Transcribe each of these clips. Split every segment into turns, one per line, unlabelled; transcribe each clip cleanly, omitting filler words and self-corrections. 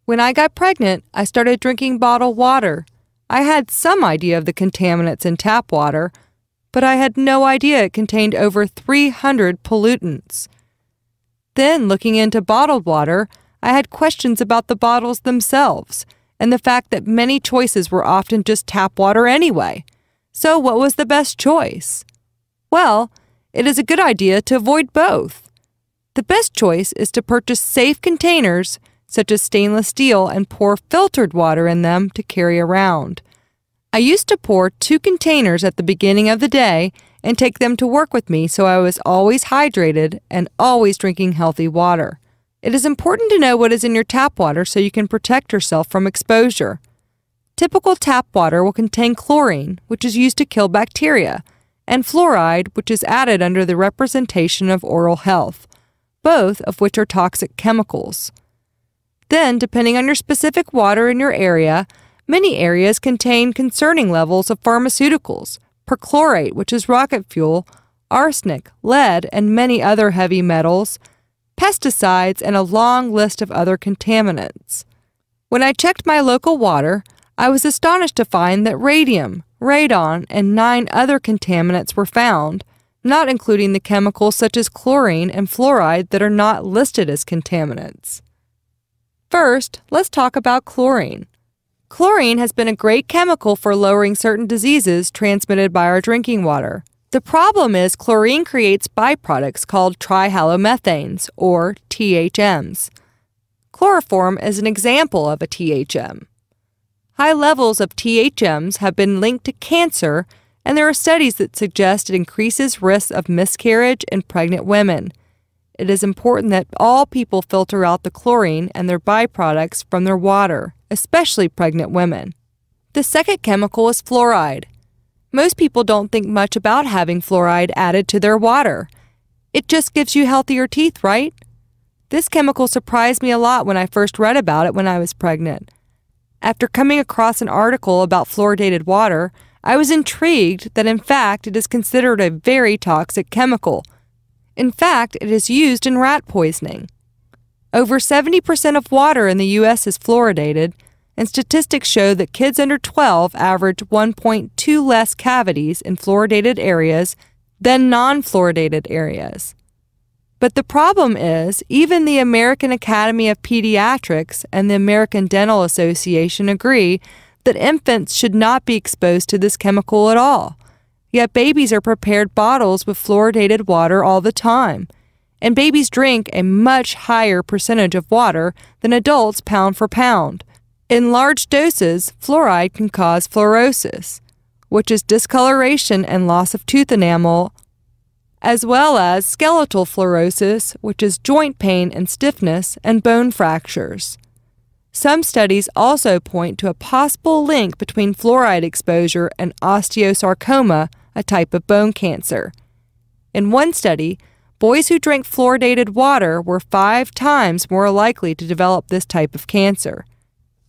When I got pregnant, I started drinking bottled water. I had some idea of the contaminants in tap water, but I had no idea it contained over 300 pollutants. Then, looking into bottled water, I had questions about the bottles themselves and the fact that many choices were often just tap water anyway. So what was the best choice? Well, it is a good idea to avoid both. The best choice is to purchase safe containers such as stainless steel and pour filtered water in them to carry around. I used to pour 2 containers at the beginning of the day and take them to work with me so I was always hydrated and always drinking healthy water. It is important to know what is in your tap water so you can protect yourself from exposure. Typical tap water will contain chlorine, which is used to kill bacteria, and fluoride, which is added under the representation of oral health, both of which are toxic chemicals. Then, depending on your specific water in your area, many areas contain concerning levels of pharmaceuticals, perchlorate, which is rocket fuel, arsenic, lead, and many other heavy metals, pesticides, and a long list of other contaminants. When I checked my local water, I was astonished to find that radium, radon, and 9 other contaminants were found, not including the chemicals such as chlorine and fluoride that are not listed as contaminants. First, let's talk about chlorine. Chlorine has been a great chemical for lowering certain diseases transmitted by our drinking water. The problem is chlorine creates byproducts called trihalomethanes, or THMs. Chloroform is an example of a THM. High levels of THMs have been linked to cancer, and there are studies that suggest it increases risks of miscarriage in pregnant women. It is important that all people filter out the chlorine and their byproducts from their water, especially pregnant women. The second chemical is fluoride. Most people don't think much about having fluoride added to their water. It just gives you healthier teeth, right? This chemical surprised me a lot when I first read about it when I was pregnant. After coming across an article about fluoridated water, I was intrigued that in fact it is considered a very toxic chemical. In fact, it is used in rat poisoning. Over 70% of water in the U.S. is fluoridated, and statistics show that kids under 12 average 1.2 less cavities in fluoridated areas than non-fluoridated areas. But the problem is, even the American Academy of Pediatrics and the American Dental Association agree that infants should not be exposed to this chemical at all. Yet babies are prepared bottles with fluoridated water all the time, and babies drink a much higher percentage of water than adults pound for pound. In large doses, fluoride can cause fluorosis, which is discoloration and loss of tooth enamel, as well as skeletal fluorosis, which is joint pain and stiffness and bone fractures. Some studies also point to a possible link between fluoride exposure and osteosarcoma, a type of bone cancer. In one study, boys who drank fluoridated water were 5 times more likely to develop this type of cancer.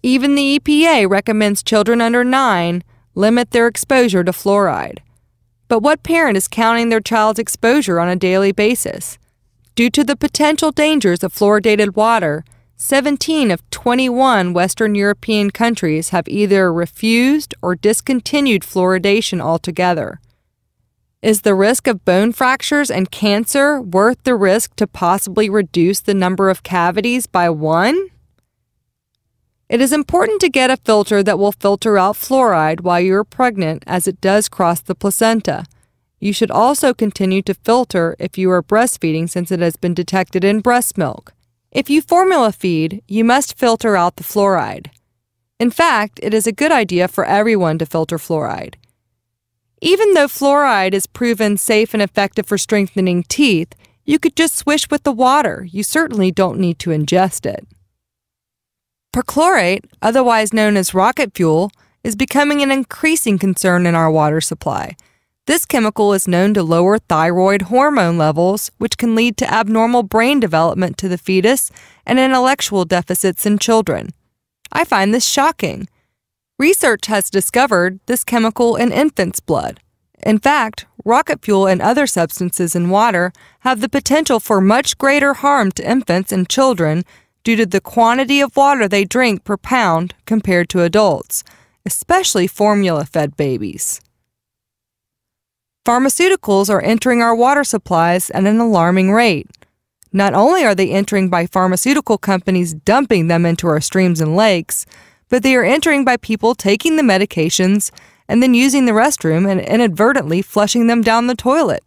Even the EPA recommends children under 9 limit their exposure to fluoride. But what parent is counting their child's exposure on a daily basis? Due to the potential dangers of fluoridated water, 17 of 21 Western European countries have either refused or discontinued fluoridation altogether. Is the risk of bone fractures and cancer worth the risk to possibly reduce the number of cavities by 1? It is important to get a filter that will filter out fluoride while you are pregnant, as it does cross the placenta. You should also continue to filter if you are breastfeeding, since it has been detected in breast milk. If you formula feed, you must filter out the fluoride. In fact, it is a good idea for everyone to filter fluoride. Even though fluoride is proven safe and effective for strengthening teeth, you could just swish with the water. You certainly don't need to ingest it. Perchlorate, otherwise known as rocket fuel, is becoming an increasing concern in our water supply. This chemical is known to lower thyroid hormone levels, which can lead to abnormal brain development to the fetus and intellectual deficits in children. I find this shocking. Research has discovered this chemical in infants' blood. In fact, rocket fuel and other substances in water have the potential for much greater harm to infants and children due to the quantity of water they drink per pound compared to adults, especially formula-fed babies. Pharmaceuticals are entering our water supplies at an alarming rate. Not only are they entering by pharmaceutical companies dumping them into our streams and lakes, but they are entering by people taking the medications and then using the restroom and inadvertently flushing them down the toilet.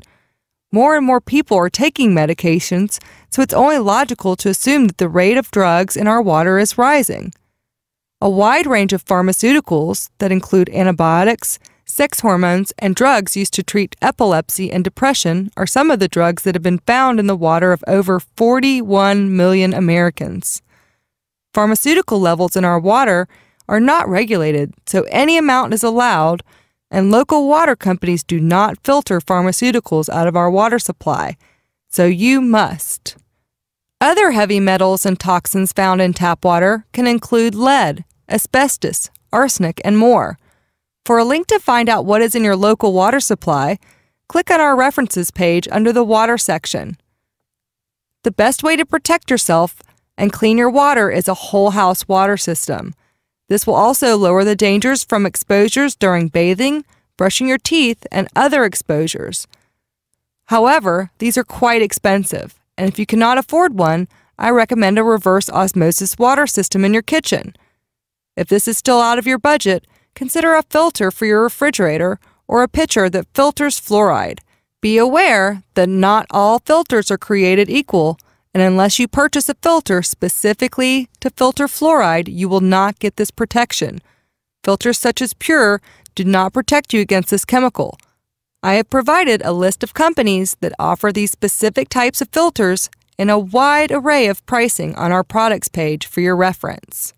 More and more people are taking medications, so it's only logical to assume that the rate of drugs in our water is rising. A wide range of pharmaceuticals that include antibiotics, sex hormones, and drugs used to treat epilepsy and depression are some of the drugs that have been found in the water of over 41 million Americans. Pharmaceutical levels in our water are not regulated, so any amount is allowed, and local water companies do not filter pharmaceuticals out of our water supply, so you must. Other heavy metals and toxins found in tap water can include lead, asbestos, arsenic, and more. For a link to find out what is in your local water supply, click on our references page under the water section. The best way to protect yourself and clean your water is a whole house water system. This will also lower the dangers from exposures during bathing, brushing your teeth, and other exposures. However, these are quite expensive, and if you cannot afford one, I recommend a reverse osmosis water system in your kitchen. If this is still out of your budget, consider a filter for your refrigerator or a pitcher that filters fluoride. Be aware that not all filters are created equal, and unless you purchase a filter specifically to filter fluoride, you will not get this protection. Filters such as Pure do not protect you against this chemical. I have provided a list of companies that offer these specific types of filters in a wide array of pricing on our products page for your reference.